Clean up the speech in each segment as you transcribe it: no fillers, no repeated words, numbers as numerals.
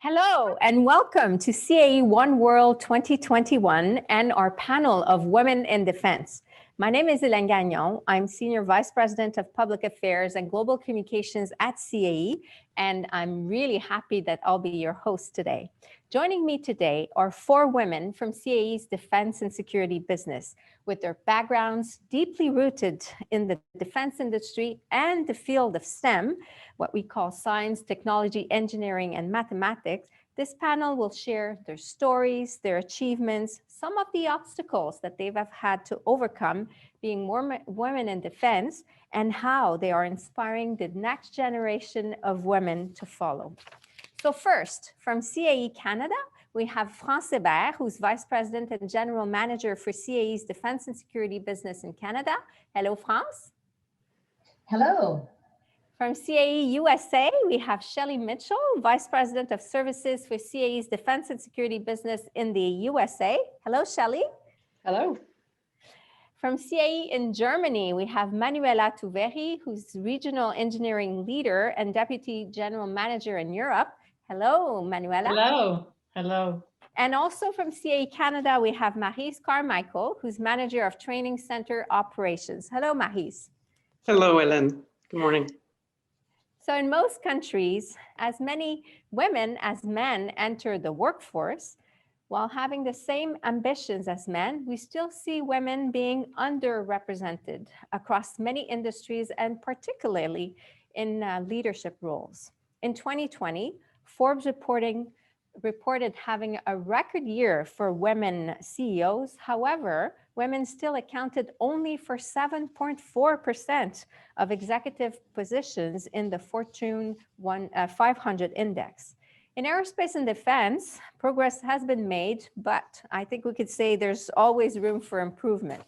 Hello and welcome to CAE OneWorld 2021 and our panel of Women in Defense. My name is Hélène Gagnon. I'm Senior Vice President of Public Affairs and Global Communications at CAE, and I'm really happy that I'll be your host today. Joining me today are 4 women from CAE's defense and security business, with their backgrounds deeply rooted in the defense industry and the field of STEM, what we call science, technology, engineering, and mathematics. This panel will share their stories, their achievements, some of the obstacles that they've had to overcome being women in defense, and how they are inspiring the next generation of women to follow. So first, from CAE Canada, we have France Hébert, who's Vice President and General Manager for CAE's Defense and Security Business in Canada. Hello, France. Hello. From CAE USA, we have Shelley Mitchell, Vice President of Services for CAE's Defense and Security Business in the USA. Hello, Shelley. Hello. From CAE in Germany, we have Manuela Tuveri, who's Regional Engineering Leader and Deputy General Manager in Europe. Hello, Manuela. Hello. Hello. And also from CAE Canada, we have Maryse Carmichael, who's Manager of Training Center Operations. Hello, Maryse. Hello, Hélène. Good morning. So in most countries, as many women as men enter the workforce, while having the same ambitions as men, we still see women being underrepresented across many industries and particularly in leadership roles. In 2020, Forbes reported having a record year for women CEOs. However, women still accounted only for 7.4% of executive positions in the Fortune 500 index. In aerospace and defense, progress has been made, but I think we could say there's always room for improvement.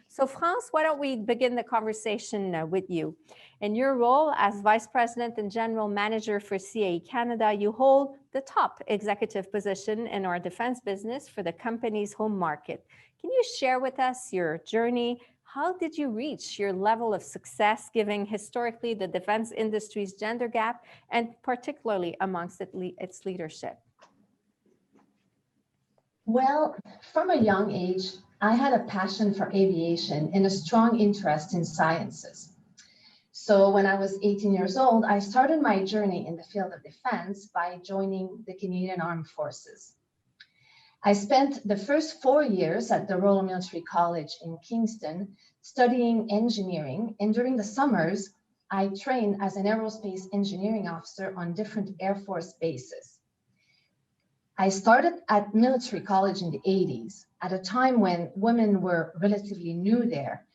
So France, why don't we begin the conversation with you? In your role as Vice President and General Manager for CAE Canada, you hold the top executive position in our defense business for the company's home market. Can you share with us your journey? How did you reach your level of success, given historically the defense industry's gender gap, and particularly amongst its leadership? Well, from a young age, I had a passion for aviation and a strong interest in sciences. So when I was 18 years old, I started my journey in the field of defense by joining the Canadian Armed Forces. I spent the first 4 years at the Royal Military College in Kingston studying engineering, and during the summers, I trained as an aerospace engineering officer on different Air Force bases. I started at military college in the 80s, at a time when women were relatively new there.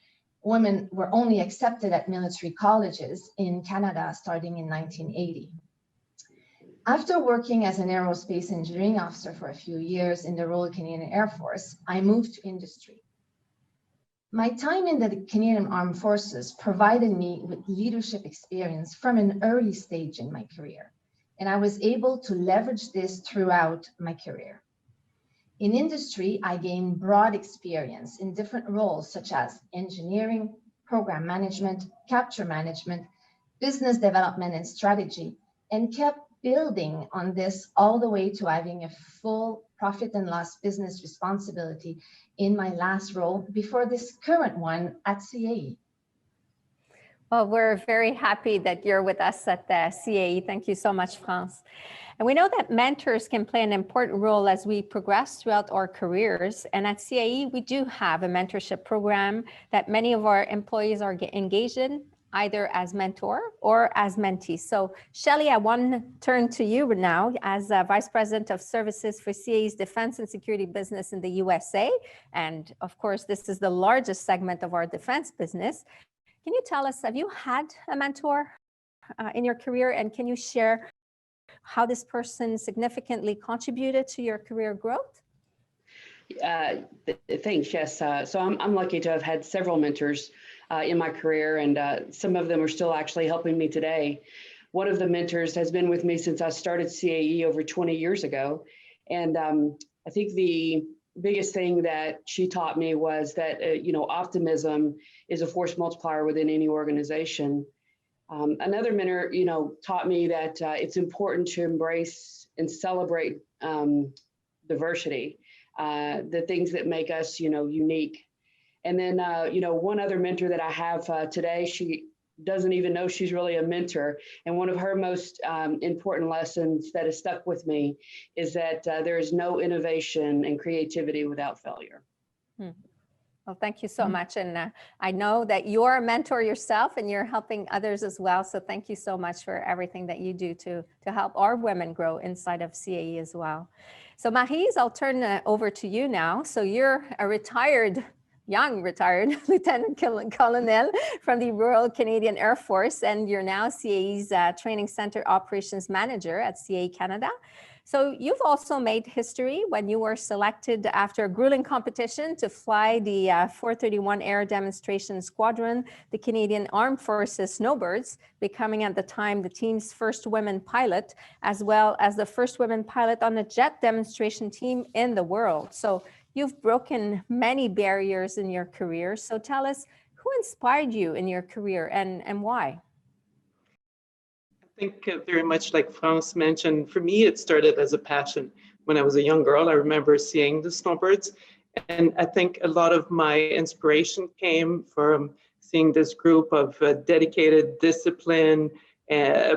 Women were only accepted at military colleges in Canada starting in 1980. After working as an aerospace engineering officer for a few years in the Royal Canadian Air Force, I moved to industry. My time in the Canadian Armed Forces provided me with leadership experience from an early stage in my career, and I was able to leverage this throughout my career. In industry, I gained broad experience in different roles such as engineering, program management, capture management, business development and strategy, and kept building on this all the way to having a full profit and loss business responsibility in my last role before this current one at CAE. Well, we're very happy that you're with us at the CAE. Thank you so much, France. And we know that mentors can play an important role as we progress throughout our careers. And at CAE, we do have a mentorship program that many of our employees are engaged in, either as mentor or as mentee. So Shelley, I want to turn to you now as Vice President of Services for CAE's Defense and Security Business in the USA. And of course, this is the largest segment of our defense business. Can you tell us, have you had a mentor in your career, and can you share how this person significantly contributed to your career growth? Thanks, yes. So I'm lucky to have had several mentors in my career, and some of them are still actually helping me today. One of the mentors has been with me since I started CAE over 20 years ago. And I think the biggest thing that she taught me was that, optimism is a force multiplier within any organization. Another mentor, taught me that it's important to embrace and celebrate diversity, the things that make us, unique. And then, one other mentor that I have today, she doesn't even know she's really a mentor. And one of her most important lessons that has stuck with me is that there is no innovation and creativity without failure. Well, thank you so much. And I know that you're a mentor yourself and you're helping others as well. So thank you so much for everything that you do to help our women grow inside of CAE as well. So Maryse, I'll turn over to you now. So you're a young retired Lieutenant Colonel from the Royal Canadian Air Force, and you're now CAE's Training Center Operations Manager at CAE Canada. So you've also made history when you were selected after a grueling competition to fly the 431 Air Demonstration Squadron, the Canadian Armed Forces Snowbirds, becoming at the time the team's first women pilot, as well as the first women pilot on the jet demonstration team in the world. So you've broken many barriers in your career. So tell us, who inspired you in your career and why? I think very much like France mentioned, for me, it started as a passion. When I was a young girl, I remember seeing the snowbirds. And I think a lot of my inspiration came from seeing this group of dedicated, disciplined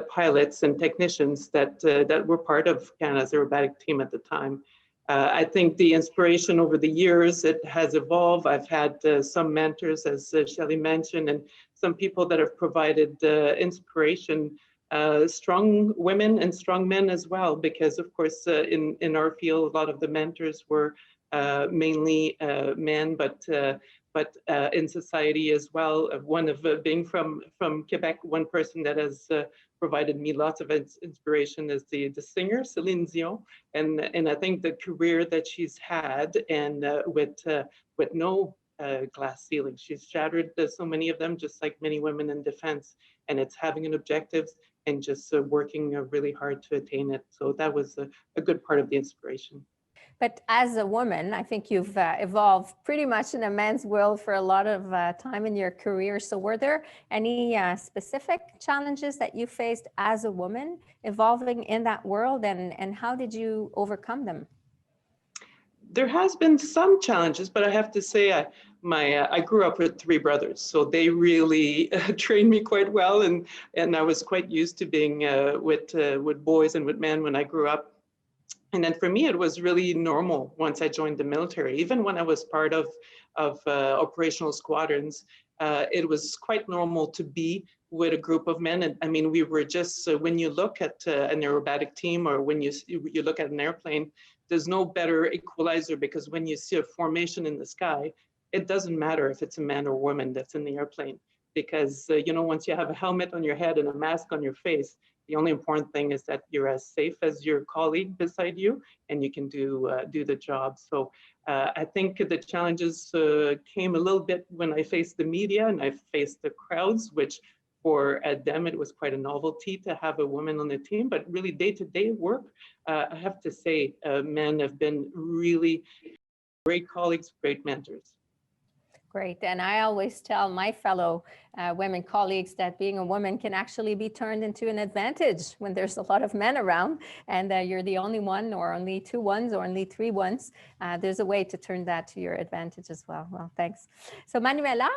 pilots and technicians that were part of Canada's aerobatic team at the time. I think the inspiration over the years, it has evolved. I've had some mentors, as Shelley mentioned, and some people that have provided inspiration, strong women and strong men as well, because of course in our field, a lot of the mentors were mainly men, but in society as well. One of being from Quebec, one person that has provided me lots of inspiration is the singer Céline Dion, and I think the career that she's had, and with no glass ceiling, she's shattered so many of them, just like many women in defense, and it's having an objective and just working really hard to attain it. So that was a good part of the inspiration. But as a woman, I think you've evolved pretty much in a man's world for a lot of time in your career. So were there any specific challenges that you faced as a woman evolving in that world, and how did you overcome them? There has been some challenges, but I have to say I grew up with 3 brothers, so they really trained me quite well, and I was quite used to being with boys and with men when I grew up. And then for me, it was really normal once I joined the military. Even when I was part of operational squadrons, it was quite normal to be with a group of men. And I mean, we were just, when you look at an aerobatic team, or when you look at an airplane, there's no better equalizer, because when you see a formation in the sky, it doesn't matter if it's a man or woman that's in the airplane, because once you have a helmet on your head and a mask on your face, the only important thing is that you're as safe as your colleague beside you, and you can do the job. So I think the challenges came a little bit when I faced the media and I faced the crowds, which for them, it was quite a novelty to have a woman on the team. But really day-to-day work, I have to say, men have been really great colleagues, great mentors. Great. And I always tell my fellow women colleagues that being a woman can actually be turned into an advantage when there's a lot of men around, and you're the only one, or only 2 ones, or only 3 ones. There's a way to turn that to your advantage as well. Well, thanks. So Manuela,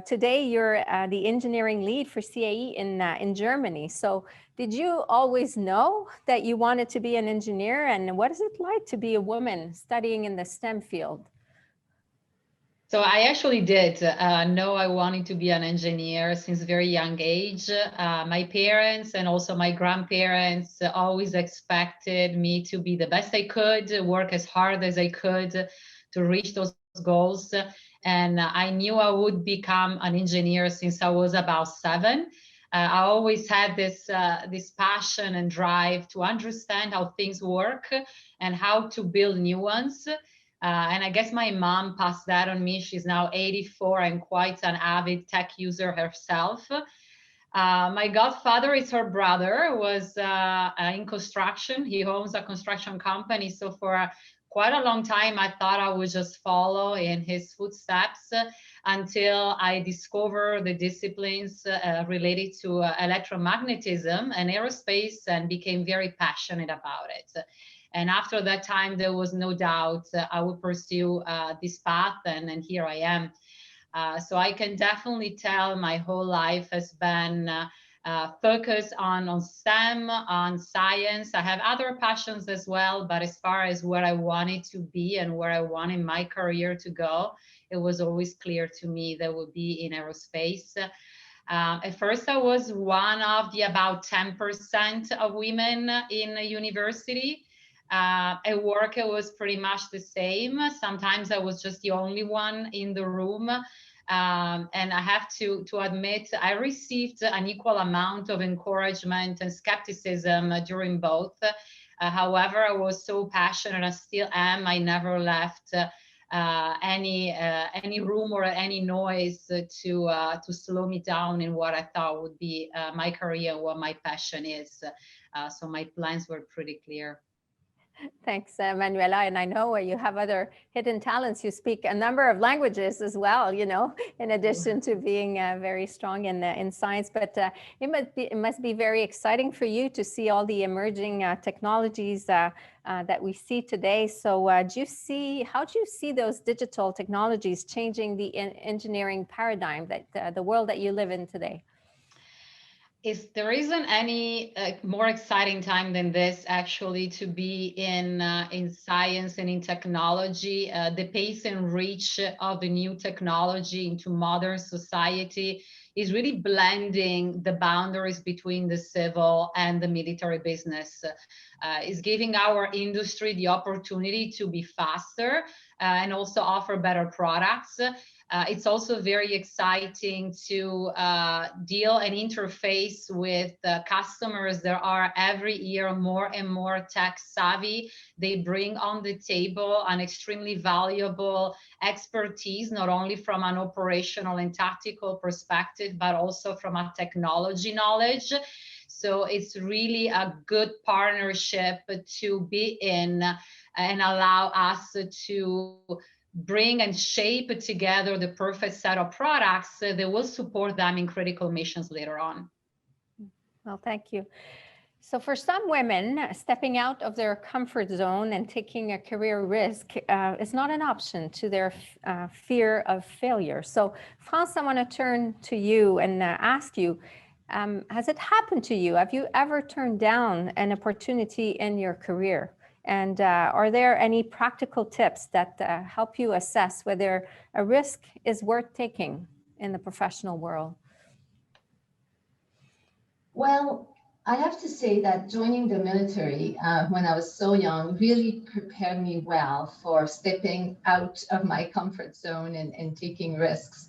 today you're the engineering lead for CAE in Germany. So did you always know that you wanted to be an engineer, and what is it like to be a woman studying in the STEM field? So I actually did know I wanted to be an engineer since a very young age. My parents and also my grandparents always expected me to be the best I could, work as hard as I could to reach those goals. And I knew I would become an engineer since I was about 7. I always had this passion and drive to understand how things work and how to build new ones. And I guess my mom passed that on me. She's now 84 and quite an avid tech user herself. My godfather is her brother, was in construction. He owns a construction company. So for quite a long time, I thought I would just follow in his footsteps. until I discovered the disciplines related to electromagnetism and aerospace and became very passionate about it. And after that time, there was no doubt I would pursue this path, and here I am. So I can definitely tell my whole life has been focused on STEM, on science. I have other passions as well, but as far as where I wanted to be and where I wanted my career to go, it was always clear to me that would be in aerospace. At first, I was one of the about 10% of women in a university. At work, it was pretty much the same. Sometimes I was just the only one in the room. And I have to admit, I received an equal amount of encouragement and skepticism during both. However, I was so passionate, I still am. I never left any room or any noise to slow me down in what I thought would be my career and what my passion is. So my plans were pretty clear. Thanks, Manuela. And I know you have other hidden talents. You speak a number of languages as well, you know, in addition to being very strong in science. But it must be very exciting for you to see all the emerging technologies that we see today. So how do you see those digital technologies changing the engineering paradigm, that the world that you live in today? There isn't any more exciting time than this, actually, to be in science and in technology. The pace and reach of the new technology into modern society is really blending the boundaries between the civil and the military business. Is giving our industry the opportunity to be faster and also offer better products. It's also very exciting to deal and interface with customers that are every year more and more tech savvy. They bring on the table an extremely valuable expertise, not only from an operational and tactical perspective, but also from a technology knowledge. So it's really a good partnership to be in and allow us to bring and shape together the perfect set of products that will support them in critical missions later on. Well, thank you. So for some women, stepping out of their comfort zone and taking a career risk is not an option to their fear of failure. So France, I want to turn to you and ask you, has it happened to you? Have you ever turned down an opportunity in your career? And are there any practical tips that help you assess whether a risk is worth taking in the professional world? Well, I have to say that joining the military when I was so young really prepared me well for stepping out of my comfort zone and taking risks.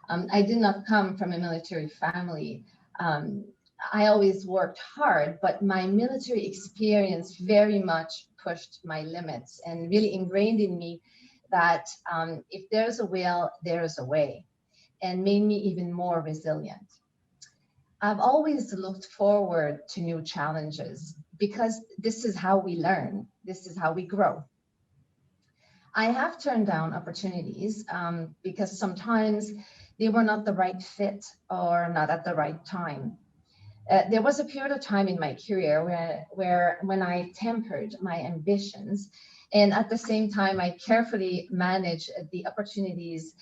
I did not come from a military family. I always worked hard, but my military experience very much pushed my limits and really ingrained in me that if there's a will, there's a way, and made me even more resilient. I've always looked forward to new challenges because this is how we learn, this is how we grow. I have turned down opportunities because sometimes they were not the right fit or not at the right time. There was a period of time in my career when I tempered my ambitions, and at the same time, I carefully managed the opportunities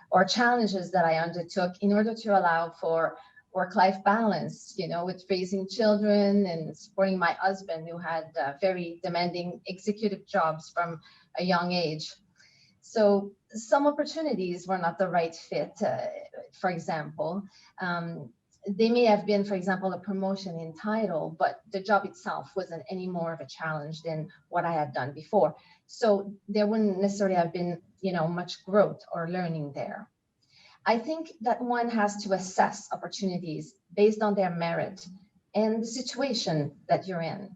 or challenges that I undertook in order to allow for work-life balance, you know, with raising children and supporting my husband, who had very demanding executive jobs from a young age. So some opportunities were not the right fit, for example. They may have been, for example, a promotion in title, but the job itself wasn't any more of a challenge than what I had done before. So there wouldn't necessarily have been, you know, much growth or learning there. I think that one has to assess opportunities based on their merit and the situation that you're in.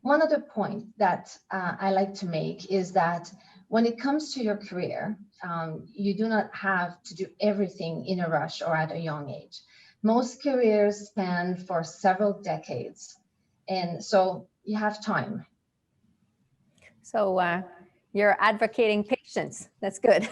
One other point that I like to make is that when it comes to your career, you do not have to do everything in a rush or at a young age. Most careers span for several decades, and so you have time. So You're advocating patience. That's good.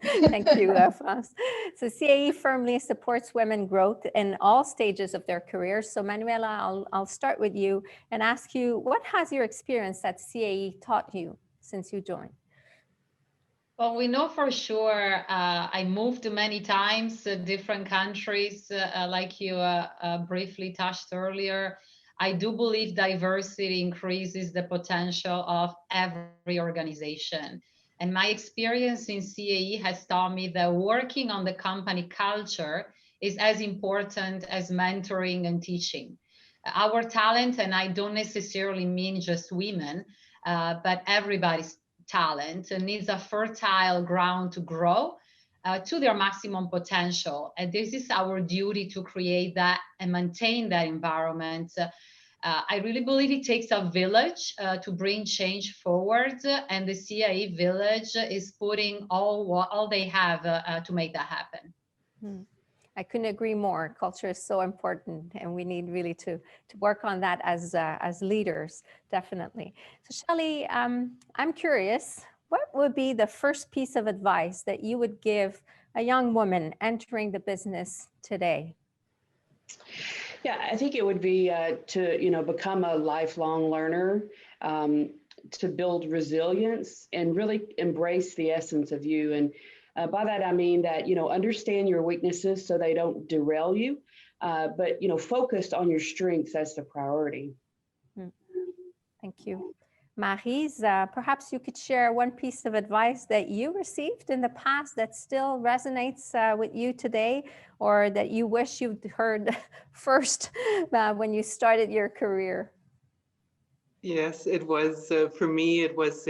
Thank you, France. So CAE firmly supports women growth in all stages of their careers. So Manuela, I'll start with you and ask you, what has your experience at CAE taught you since you joined? Well, we know for sure, I moved many times to different countries, like you briefly touched earlier. I do believe diversity increases the potential of every organization. And my experience in CAE has taught me that working on the company culture is as important as mentoring and teaching. Our talent, and I don't necessarily mean just women, but everybody's talent needs a fertile ground to grow to their maximum potential. And this is our duty to create that and maintain that environment. I really believe it takes a village to bring change forward, and the CAE village is putting all they have to make that happen. I couldn't agree more. Culture is so important, and we need really to work on that as leaders, definitely. So Shelley, I'm curious, what would be the first piece of advice that you would give a young woman entering the business today? Yeah, I think it would be to become a lifelong learner, to build resilience, and really embrace the essence of you. And by that, I mean that, understand your weaknesses so they don't derail you, but, focused on your strengths as the priority. Thank you. Maryse, perhaps you could share one piece of advice that you received in the past that still resonates with you today, or that you wish you'd heard first when you started your career. Yes, it was, for me, it was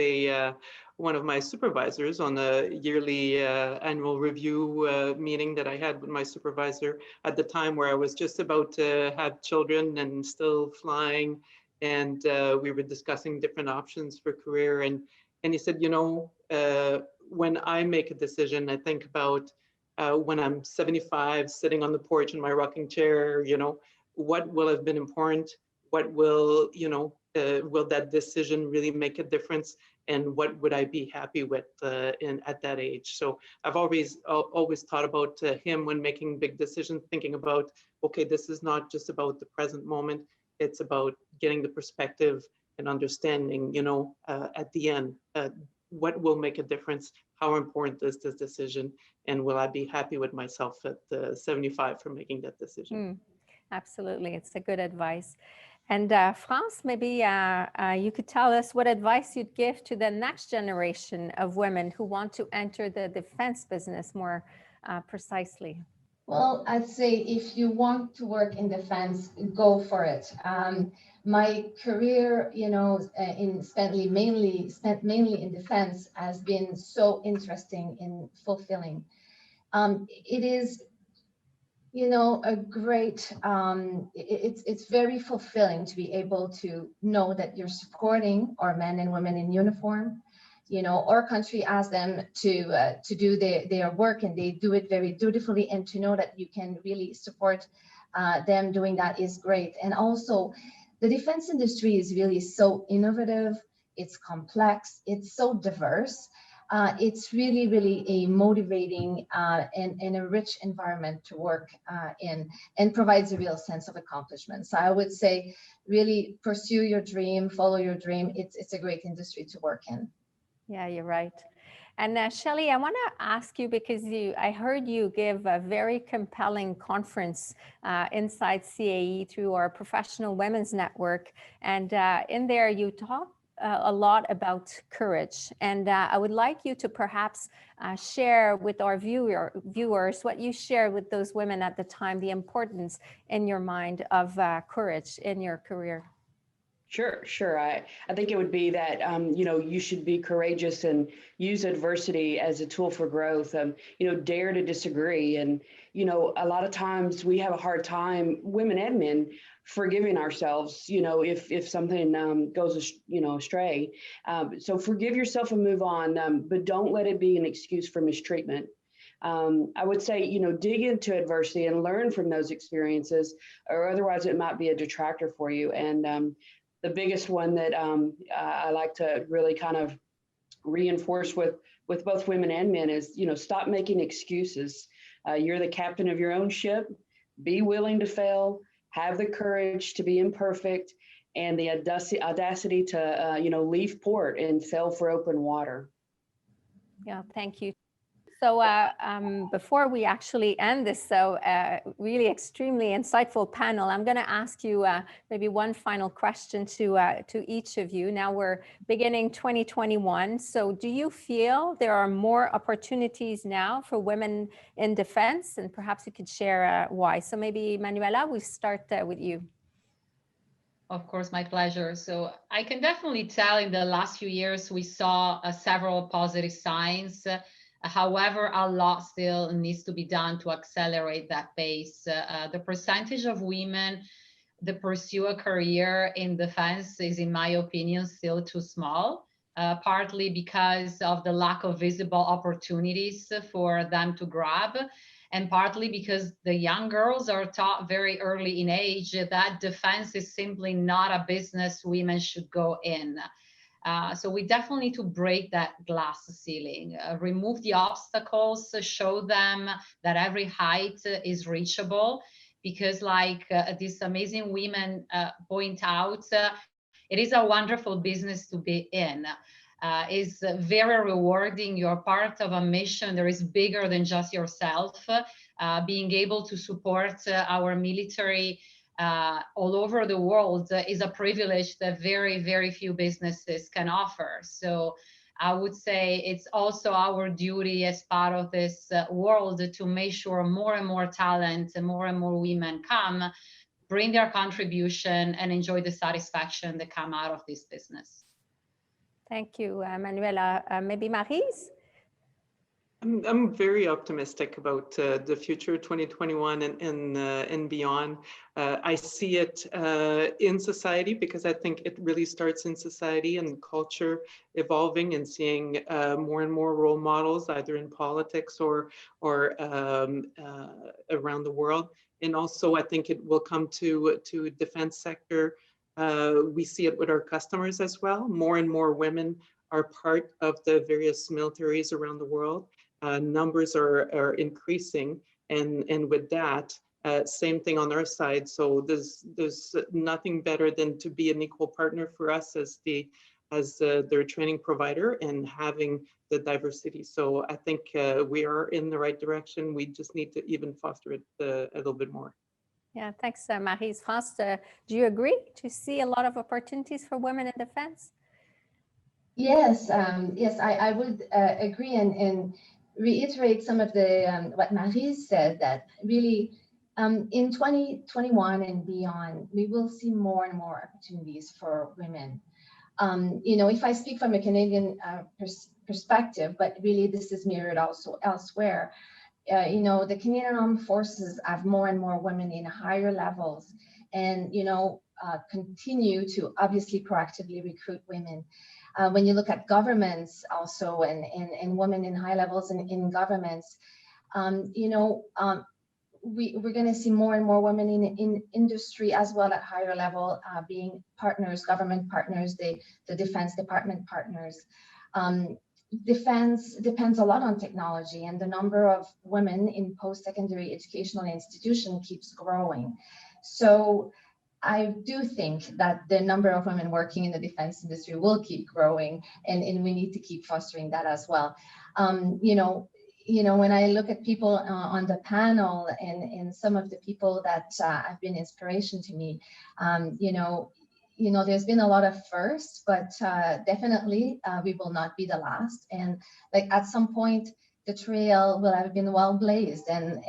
one of my supervisors on a yearly annual review meeting that I had with my supervisor at the time, where I was just about to have children and still flying. And we were discussing different options for career. And he said, when I make a decision, I think about when I'm 75, sitting on the porch in my rocking chair, what will have been important? What will, will that decision really make a difference? And what would I be happy with at that age? So I've always thought about him when making big decisions, thinking about, okay, this is not just about the present moment. It's about getting the perspective and understanding, at the end, what will make a difference? How important is this decision? And will I be happy with myself at 75 for making that decision? Absolutely. It's a good advice. And France, maybe you could tell us what advice you'd give to the next generation of women who want to enter the defense business more precisely. Well, I'd say if you want to work in defense, go for it. My career, spent mainly in defense, has been so interesting and fulfilling. It is, a great. It's very fulfilling to be able to know that you're supporting our men and women in uniform. Our country asks them to do their work, and they do it very dutifully, and to know that you can really support them doing that is great. And also, the defense industry is really so innovative, it's complex, it's so diverse. It's really, really a motivating and a rich environment to work in, and provides a real sense of accomplishment. So I would say, really pursue your dream, follow your dream. It's a great industry to work in. Yeah, you're right. And Shelley, I want to ask you, because I heard you give a very compelling conference inside CAE through our Professional Women's Network. And in there, you talked a lot about courage. And I would like you to perhaps share with our viewers what you shared with those women at the time, the importance in your mind of courage in your career. Sure. I think it would be that, you should be courageous and use adversity as a tool for growth. Dare to disagree. And, a lot of times we have a hard time, women and men, forgiving ourselves, if something goes, astray. So forgive yourself and move on, but don't let it be an excuse for mistreatment. I would say, dig into adversity and learn from those experiences, or otherwise it might be a detractor for you. And the biggest one that I like to really kind of reinforce with both women and men is, stop making excuses. You're the captain of your own ship. Be willing to fail, have the courage to be imperfect, and the audacity to, leave port and sail for open water. Yeah, thank you. So before we actually end this really extremely insightful panel, I'm going to ask you maybe one final question to each of you. Now we're beginning 2021. So do you feel there are more opportunities now for women in defense? And perhaps you could share why. So maybe Manuela, we start with you. Of course, my pleasure. So I can definitely tell in the last few years, we saw several positive signs. However, a lot still needs to be done to accelerate that pace. The percentage of women that pursue a career in defense is, in my opinion, still too small, partly because of the lack of visible opportunities for them to grab, and partly because the young girls are taught very early in age that defense is simply not a business women should go in. So we definitely need to break that glass ceiling, remove the obstacles, show them that every height is reachable, because like these amazing women point out, it is a wonderful business to be in. It's very rewarding. You're part of a mission that is bigger than just yourself. Being able to support our military all over the world is a privilege that very, very few businesses can offer. So I would say it's also our duty as part of this world to make sure more and more talent and more women come, bring their contribution, and enjoy the satisfaction that come out of this business. Thank you, Manuela. Maybe Maryse? I'm very optimistic about the future 2021 and beyond. I see it in society because I think it really starts in society and culture evolving and seeing more and more role models either in politics or around the world. And also I think it will come to defense sector. We see it with our customers as well. More and more women are part of the various militaries around the world. Numbers are increasing, and with that, same thing on our side. So there's nothing better than to be an equal partner for us as their training provider and having the diversity. So I think we are in the right direction. We just need to even foster it a little bit more. Yeah, thanks, Maryse. France, do you agree to see a lot of opportunities for women in defense? Yes, yes, I would agree and reiterate some of the what Maryse said, that really in 2021 and beyond, we will see more and more opportunities for women. If I speak from a Canadian perspective, but really this is mirrored also elsewhere, the Canadian Armed Forces have more and more women in higher levels and, continue to obviously proactively recruit women. When you look at governments also and women in high levels in governments, we're going to see more and more women in industry as well at higher level, being partners, government partners, the Defense Department partners. Defense depends a lot on technology, and the number of women in post-secondary educational institution keeps growing. So I do think that the number of women working in the defense industry will keep growing, and we need to keep fostering that as well. When I look at people on the panel and some of the people that have been inspiration to me, there's been a lot of firsts, but definitely we will not be the last. And like at some point, the trail will have been well blazed and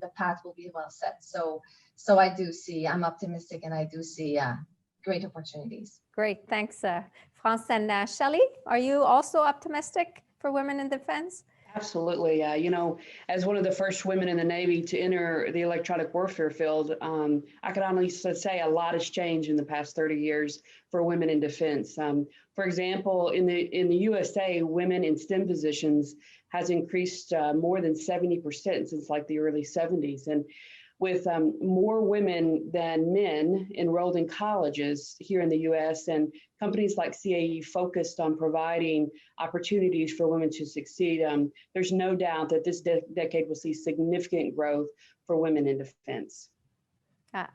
the path will be well set. So I'm optimistic, and I do see great opportunities. Great, thanks, France. And Shelley, are you also optimistic for women in defense? Absolutely. As one of the first women in the Navy to enter the electronic warfare field, I can honestly say a lot has changed in the past 30 years for women in defense. For example, in the USA, women in STEM positions has increased more than 70% since like the early 70s. And with more women than men enrolled in colleges here in the US, and companies like CAE focused on providing opportunities for women to succeed, there's no doubt that this decade will see significant growth for women in defense.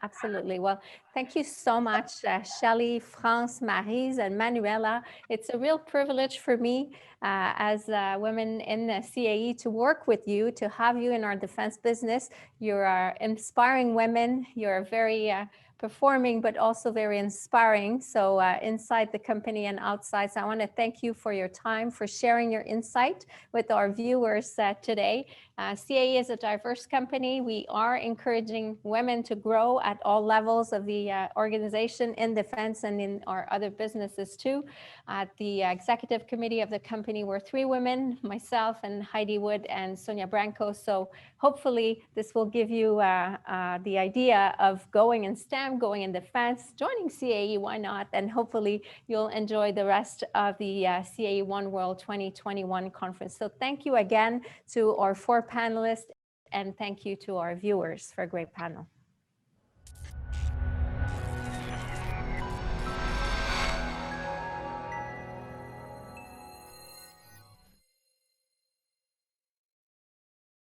Absolutely. Well, thank you so much, Shelley, France, Maryse, and Manuela. It's a real privilege for me as women in the CAE to work with you, to have you in our defense business. You're inspiring women. You're very performing, but also very inspiring. So inside the company and outside. So I want to thank you for your time, for sharing your insight with our viewers today. CAE is a diverse company. We are encouraging women to grow at all levels of the organization in defense and in our other businesses too. At the executive committee of the company, we're 3 women, myself and Heidi Wood and Sonia Branco. So hopefully this will give you the idea of going in STEM, going in defense, joining CAE, why not? And hopefully you'll enjoy the rest of the CAE OneWorld 2021 conference. So thank you again to our 4 panelists, and thank you to our viewers for a great panel.